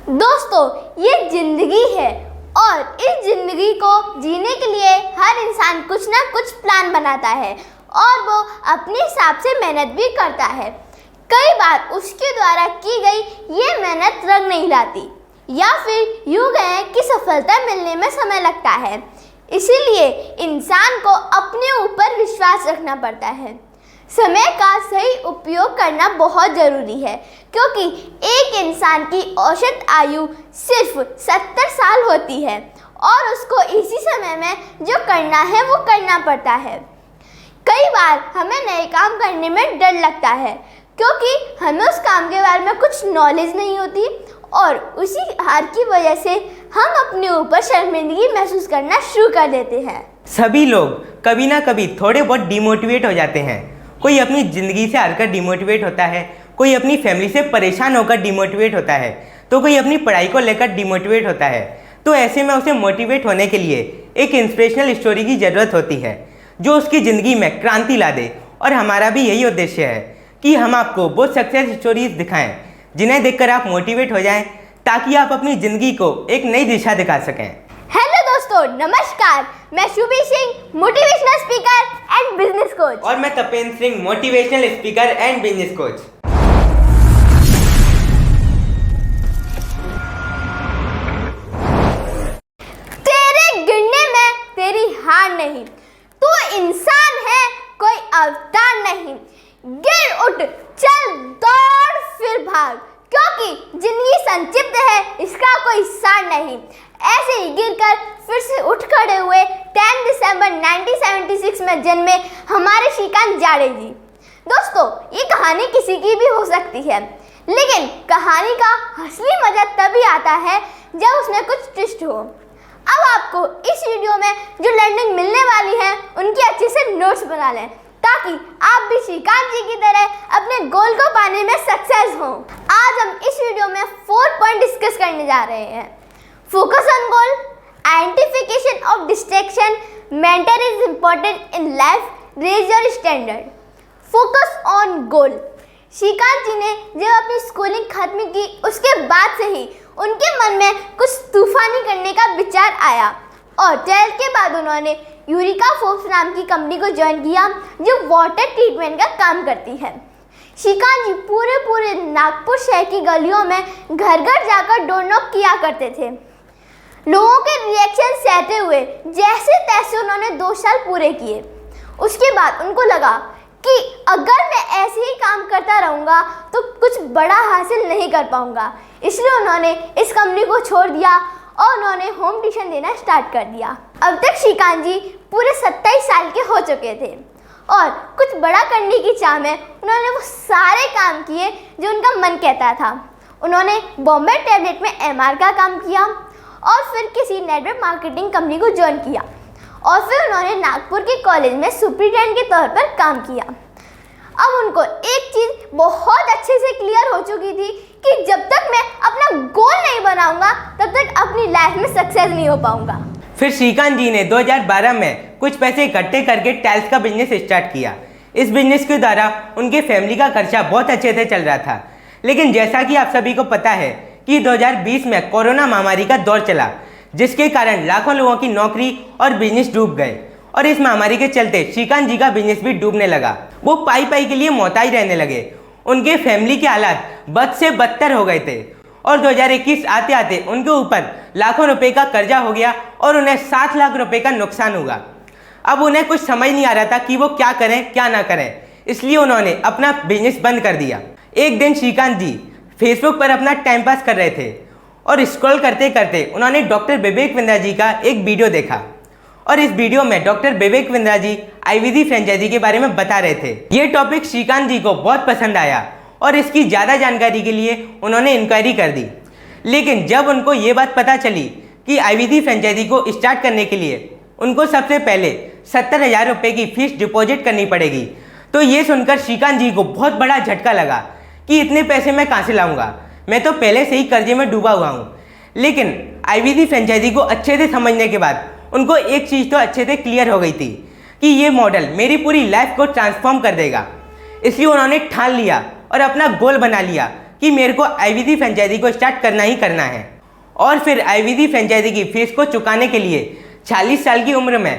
दोस्तों, ये जिंदगी है और इस जिंदगी को जीने के लिए हर इंसान कुछ ना कुछ प्लान बनाता है और वो अपने हिसाब से मेहनत भी करता है। कई बार उसके द्वारा की गई ये मेहनत रंग नहीं लाती या फिर यूँ कहें कि सफलता मिलने में समय लगता है। इसीलिए इंसान को अपने ऊपर विश्वास रखना पड़ता है। समय का सही उपयोग करना बहुत ज़रूरी है क्योंकि एक इंसान की औसत आयु सिर्फ 70 साल होती है और उसको इसी समय में जो करना है वो करना पड़ता है। कई बार हमें नए काम करने में डर लगता है क्योंकि हमें उस काम के बारे में कुछ नॉलेज नहीं होती और उसी हार की वजह से हम अपने ऊपर शर्मिंदगी महसूस करना शुरू कर देते हैं। सभी लोग कभी ना कभी थोड़े बहुत डिमोटिवेट हो जाते हैं। कोई अपनी ज़िंदगी से हारकर डिमोटिवेट होता है, कोई अपनी फैमिली से परेशान होकर डिमोटिवेट होता है, तो कोई अपनी पढ़ाई को लेकर डिमोटिवेट होता है। तो ऐसे में उसे मोटिवेट होने के लिए एक इंस्पिरेशनल स्टोरी की ज़रूरत होती है जो उसकी ज़िंदगी में क्रांति ला दे। और हमारा भी यही उद्देश्य है कि हम आपको वो सक्सेस स्टोरीज दिखाएं जिन्हें देखकर आप मोटिवेट हो जाएं ताकि आप अपनी ज़िंदगी को एक नई दिशा दिखा सकें। हेलो दोस्तों, नमस्कार। मैं Shubhi Singh, motivational speaker and business coach. और मैं Tapendra Singh, motivational speaker and business coach. तेरे गिरने में तेरी हार नहीं, तू इंसान है, कोई अवतार नहीं। गिर उठ, चल दौड़ फिर भाग, क्योंकि जिंदगी संक्षिप्त है, इसका कोई सार नहीं। ऐसे ही गिरकर फिर से उठ खड़े हुए 10 दिसंबर 1976 में जन्मे हमारे श्रीकांत जाड़े जी। दोस्तों, ये कहानी किसी की भी हो सकती है, लेकिन कहानी का असली मजा तभी आता है जब उसमें कुछ ट्विस्ट हो। अब आपको इस वीडियो में जो लर्निंग मिलने वाली है उनकी अच्छे से नोट्स बना लें ताकि आप भी श्रीकांत जी की तरह अपने गोल को पाने में सक्सेस हो। आज हम इस वीडियो में 4 पॉइंट डिस्कस करने जा रहे हैं। Focus on goal, identification of distraction, mentor is important in life, raise your standard. Focus on goal. Shrikant ji ने जब अपनी स्कूलिंग खत्म की उसके बाद से ही उनके मन में कुछ तूफानी करने का विचार आया और 12th के बाद उन्होंने यूरिका फोर्ब्स नाम की कंपनी को ज्वाइन किया जो वाटर ट्रीटमेंट का काम करती है। श्रीकांत जी पूरे नागपुर शहर की गलियों में घर घर जाकर डोर नॉक किया करते थे। लोगों के रिएक्शन सहते हुए जैसे तैसे उन्होंने 2 साल पूरे किए। उसके बाद उनको लगा कि अगर मैं ऐसे ही काम करता रहूँगा तो कुछ बड़ा हासिल नहीं कर पाऊँगा। इसलिए उन्होंने इस कंपनी को छोड़ दिया और उन्होंने होम ट्यूशन देना स्टार्ट कर दिया। अब तक श्रीकांत जी पूरे 27 साल के हो चुके थे और कुछ बड़ा करने की चाह में उन्होंने वो सारे काम किए जो उनका मन कहता था। उन्होंने बॉम्बे टैबलेट में MR का काम किया और फिर किसी नेटवर्क मार्केटिंग कंपनी को ज्वाइन किया और फिर उन्होंने नागपुर के कॉलेज में सुपरिटेंडेंट के तौर पर काम किया। अब उनको एक चीज़ बहुत अच्छे से क्लियर हो चुकी थी कि जब तक मैं अपना गोल नहीं बनाऊंगा तब तक अपनी लाइफ में सक्सेस नहीं हो पाऊंगा। फिर श्रीकांत जी ने 2012 में कुछ पैसे इकट्ठे करके टाइल्स का बिजनेस स्टार्ट किया। इस बिजनेस के द्वारा उनके फैमिली का खर्चा बहुत अच्छे से चल रहा था। लेकिन जैसा कि आप सभी को पता है कि 2020 में कोरोना महामारी का दौर चला, जिसके कारण लाखों लोगों की नौकरी और बिजनेस डूब गए और इस महामारी के चलते श्रीकांत जी का बिजनेस भी डूबने लगा। वो पाई के लिए मोहताज रहने लगे। उनके फैमिली के हालात बद से बदतर हो गए थे और 2021 आते आते उनके ऊपर लाखों रुपए का कर्जा हो गया और उन्हें 7 लाख रुपए का नुकसान हुआ। अब उन्हें कुछ समझ नहीं आ रहा था कि वो क्या करें क्या ना करें, इसलिए उन्होंने अपना बिजनेस बंद कर दिया। एक दिन श्रीकांत जी फेसबुक पर अपना टाइम पास कर रहे थे और स्क्रॉल करते करते उन्होंने डॉक्टर विवेक बिंद्रा जी का एक वीडियो देखा और इस वीडियो में doctor Vivek Bindra ji IVD franchise के बारे में बता रहे थे। ये टॉपिक श्रीकांत जी को बहुत पसंद आया और इसकी ज़्यादा जानकारी के लिए उन्होंने इंक्वायरी कर दी। लेकिन जब उनको ये बात पता चली कि IVD फ्रेंचाइजी को स्टार्ट करने के लिए उनको सबसे पहले 70,000 रुपये की फीस डिपॉजिट करनी पड़ेगी, तो ये सुनकर श्रीकांत जी को बहुत बड़ा झटका लगा कि इतने पैसे मैं कहाँ से लाऊंगा, मैं तो पहले से ही कर्जे में डूबा हुआ हूँ। लेकिन IVD फ्रेंचाइजी को अच्छे से समझने के बाद उनको एक चीज़ तो अच्छे से क्लियर हो गई थी कि ये मॉडल मेरी पूरी लाइफ को ट्रांसफॉर्म कर देगा। इसलिए उन्होंने ठान लिया और अपना गोल बना लिया कि मेरे को आईवीसी फ्रेंचाइजी को स्टार्ट करना ही करना है। और फिर आईवीसी फ्रेंचाइजी की फीस को चुकाने के लिए 40 साल की उम्र में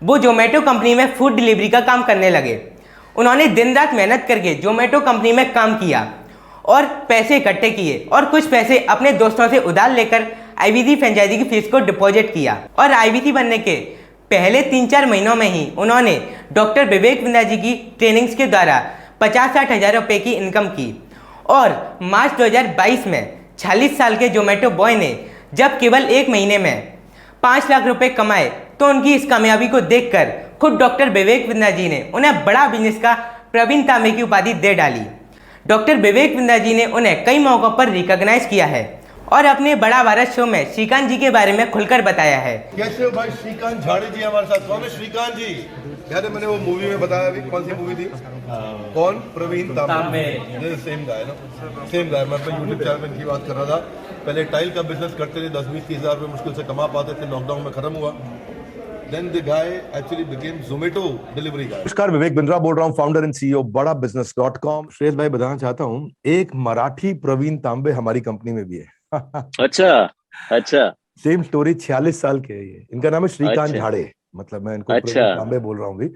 वो जोमेटो कंपनी में फूड डिलीवरी का काम करने लगे। उन्होंने दिन रात मेहनत करके जोमेटो कंपनी में काम किया और पैसे इकट्ठे किए और कुछ पैसे अपने दोस्तों से उधार लेकर आईवीसी फ्रेंचाइजी की फीस को डिपॉजिट किया। और आईवीसी बनने के पहले 3-4 महीनों में ही उन्होंने डॉक्टर विवेक बिंद्रा जी की ट्रेनिंग्स के द्वारा 50-60 हज़ार रुपये की इनकम की। और मार्च 2022 में 40 साल के जोमेटो बॉय ने जब केवल 1 महीने में 5 लाख रुपए कमाए तो उनकी इस कामयाबी को देखकर खुद डॉक्टर विवेक बिंद्रा जी ने उन्हें बड़ा बिजनेस का प्रवीण तांबे की उपाधि दे डाली। डॉक्टर विवेक बिंद्रा जी ने उन्हें कई मौक़ों पर रिकॉग्नाइज किया है और अपने बड़ा भारत शो में श्रीकांत जी के बारे में खुलकर बताया है। कैसे हो भाई? श्रीकांत झाड़े जी हमारे साथ। कौन है श्रीकांत जी? याद है मैंने वो मूवी में बताया अभी, कौन सी मूवी थी? कौन? प्रवीण तांबे। सेम गाय ना, सेम गाय। मैं अपने यूट्यूब चैनल में इनकी बात कर रहा था। पहले टाइल का बिजनेस करते थे, 10-20-30 हज़ार रुपये मुश्किल से कमा पाते थे, लॉकडाउन में खत्म हुआ। Then the guy actually became Zomato delivery guy. नमस्कार, विवेक बिंद्रा बोल रहा हूँ, फाउंडर एंड सीईओ बड़ा business.com। श्रेयस भाई बताना चाहता हूँ, एक मराठी प्रवीण तांबे हमारी कंपनी में भी है। अच्छा। सेम स्टोरी, 46 साल के है ये। इनका नाम है श्रीकांत अच्छा। झाड़े, मतलब मैं इनको प्रवीण तांबे बोल रहा हूँ भी।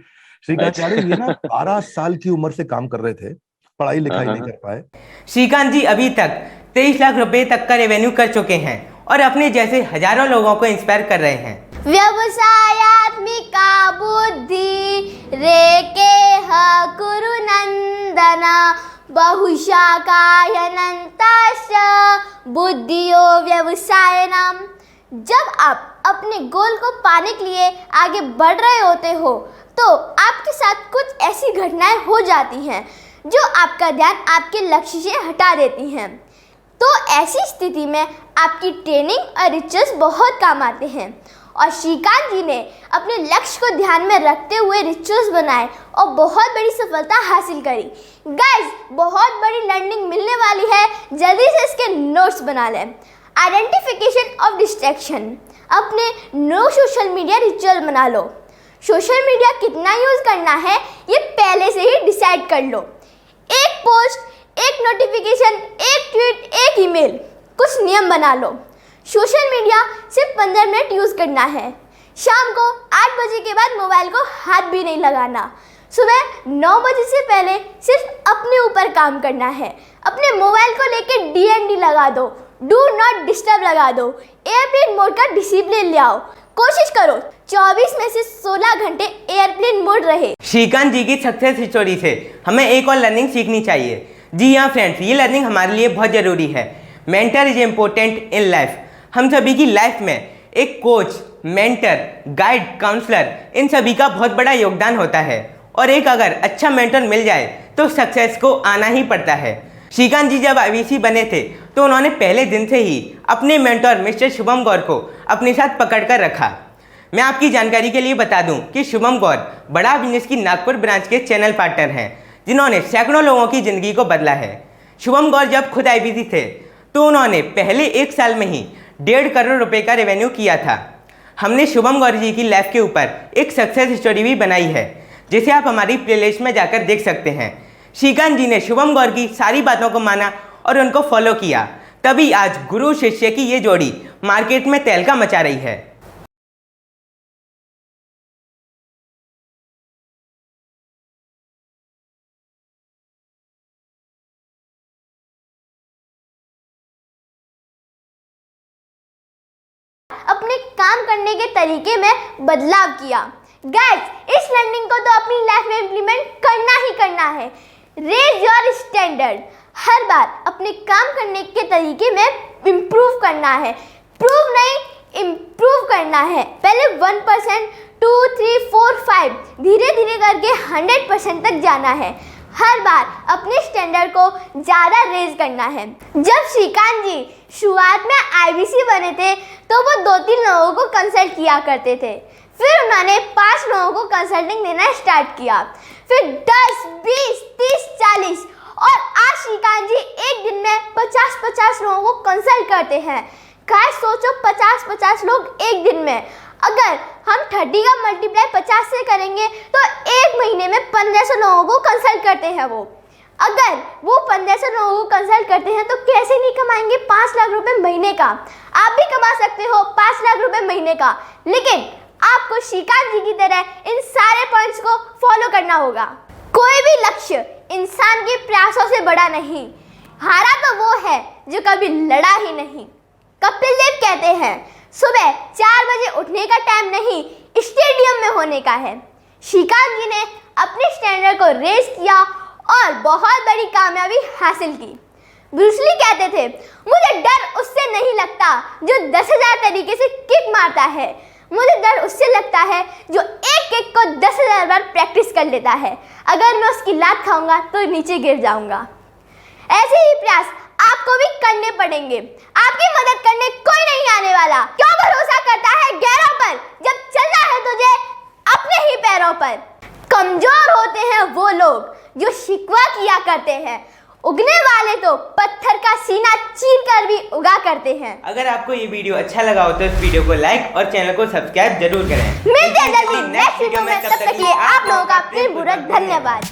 श्रीकांत झाड़े ये ना 12 साल की उम्र से काम कर रहे थे, पढ़ाई लिखाई नहीं कर पाए। श्रीकांत जी अभी तक 23 लाख रुपए तक का रेवेन्यू कर चुके हैं और अपने जैसे हजारों लोगों को इंस्पायर कर रहे हैं। व्यवसायात्मिका बुद्धि रेके कुरु नंदन बहुशाखायनंताश्च बुद्धियो व्यवसाय नाम। जब आप अपने गोल को पाने के लिए आगे बढ़ रहे होते हो तो आपके साथ कुछ ऐसी घटनाएं हो जाती हैं जो आपका ध्यान आपके लक्ष्य से हटा देती हैं। तो ऐसी स्थिति में आपकी ट्रेनिंग और रिचुअल्स बहुत काम आते हैं और श्रीकांत जी ने अपने लक्ष्य को ध्यान में रखते हुए रिचुअल्स बनाए और बहुत बड़ी सफलता हासिल करी। गाइस, बहुत बड़ी लर्निंग मिलने वाली है, जल्दी से इसके नोट्स बना लें। आइडेंटिफिकेशन ऑफ डिस्ट्रैक्शन, अपने नो सोशल मीडिया रिचुअल बना लो। सोशल मीडिया कितना यूज़ करना है ये पहले से ही डिसाइड कर लो। एक पोस्ट, एक नोटिफिकेशन, एक ट्वीट, एक ईमेल, कुछ नियम बना लो। सोशल मीडिया सिर्फ 15 मिनट यूज़ करना है। शाम को 8 बजे के बाद मोबाइल को हाथ भी नहीं लगाना। सुबह 9 बजे से पहले सिर्फ अपने ऊपर काम करना है। अपने मोबाइल को लेके DND लगा दो, डू नॉट डिस्टर्ब लगा दो, एयरप्लेन मोड का डिसिप्लिन ले आओ। कोशिश करो 24 में से 16 घंटे एयरप्लेन मोड रहे। श्रीकांत जी की सक्सेस स्टोरी से हमें एक और लर्निंग सीखनी चाहिए। जी हाँ फ्रेंड्स, ये लर्निंग हमारे लिए बहुत ज़रूरी है। Mentor is important in life. हम सभी की लाइफ में एक कोच, मेंटर, गाइड, काउंसलर, इन सभी का बहुत बड़ा योगदान होता है और एक अगर अच्छा मेंटर मिल जाए तो सक्सेस को आना ही पड़ता है। श्रीकांत जी जब आईवीसी बने थे तो उन्होंने पहले दिन से ही अपने मेंटर मिस्टर शुभम गौर को अपने साथ पकड़ कर रखा। मैं आपकी जानकारी के लिए बता दूं कि शुभम गौर बड़ा बिजनेस की नागपुर ब्रांच के चैनल पार्टनर हैं जिन्होंने सैकड़ों लोगों की ज़िंदगी को बदला है। शुभम गौर जब खुद आईवीसी थे तो उन्होंने पहले 1 साल में ही 1.5 करोड़ रुपए का रेवेन्यू किया था। हमने शुभम गौर जी की लाइफ के ऊपर एक सक्सेस स्टोरी भी बनाई है जिसे आप हमारी प्लेलिस्ट में जाकर देख सकते हैं। श्रीकांत जी ने शुभम गौर की सारी बातों को माना और उनको फॉलो किया, तभी आज गुरु शिष्य की ये जोड़ी मार्केट में तहलका मचा रही है। अपने काम करने के तरीके में बदलाव किया। गाइस, इस लर्निंग को तो अपनी लाइफ में इम्प्लीमेंट करना ही करना है। Raise your standard. हर बार अपने काम करने के तरीके में इम्प्रूव करना है। प्रूव नहीं, इम्प्रूव करना है। पहले 1%, 2, 3, 4, 5 धीरे धीरे करके 100% तक जाना है। हर बार अपने स्टैंडर्ड को ज़्यादा रेज करना है। जब श्रीकांत जी शुरुआत में आईवीसी बने थे तो वो 2-3 लोगों को कंसल्ट किया करते थे। फिर उन्होंने 5 लोगों को कंसल्टिंग देना स्टार्ट किया, फिर 10, 20, 30, 40 और आज श्रीकांत जी एक दिन में 50-50 लोगों को कंसल्ट करते हैं। गाइस, सोचो 50-50 लोग एक दिन में। अगर हम 30 का मल्टीप्लाई 50 से करेंगे तो एक महीने में 1500 लोगों को कंसल्ट करते हैं वो। अगर वो 1500 लोगों को कंसल्ट करते हैं तो कैसे नहीं कमाएंगे 5 लाख रुपए महीने का। आप भी कमा सकते हो 5 लाख रुपए महीने का, लेकिन आपको श्रीकांत जी की तरह इन सारे पॉइंट्स को फॉलो करना होगा। कोई भी लक्ष्य इंसान के प्रयासों से बड़ा नहीं, हारा तो वो है जो कभी लड़ा ही नहीं। कपिल देव कहते हैं सुबह 4 बजे उठने का टाइम नहीं, स्टेडियम में होने का है। श्रीकांत जी ने अपने स्टैंडर्ड को रेज किया और बहुत बड़ी कामयाबी हासिल की। ब्रूस ली कहते थे मुझे डर उससे नहीं लगता जो 10,000 तरीके से किक मारता है, मुझे डर उससे लगता है जो एक किक को 10,000 बार प्रैक्टिस कर लेता है। अगर मैं उसकी लात खाऊंगा तो नीचे गिर जाऊंगा। ऐसे ही प्रयास आपको भी करने पड़ेंगे। आपकी मदद करने कोई नहीं आने वाला। क्यों भरोसा करता है गैरों पर जब चलना है तुझे अपने ही पैरों पर। कमजोर होते हैं वो लोग जो शिकवा किया करते हैं, उगने वाले तो पत्थर का सीना चीर कर भी उगा करते हैं। अगर आपको ये वीडियो अच्छा लगा हो तो इस वीडियो को लाइक और चैनल को सब्सक्राइब जरूर करें। मिलते हैं जल्दी नेक्स्ट वीडियो में, तब तक के लिए आप लोगों का फिर बुरा धन्यवाद।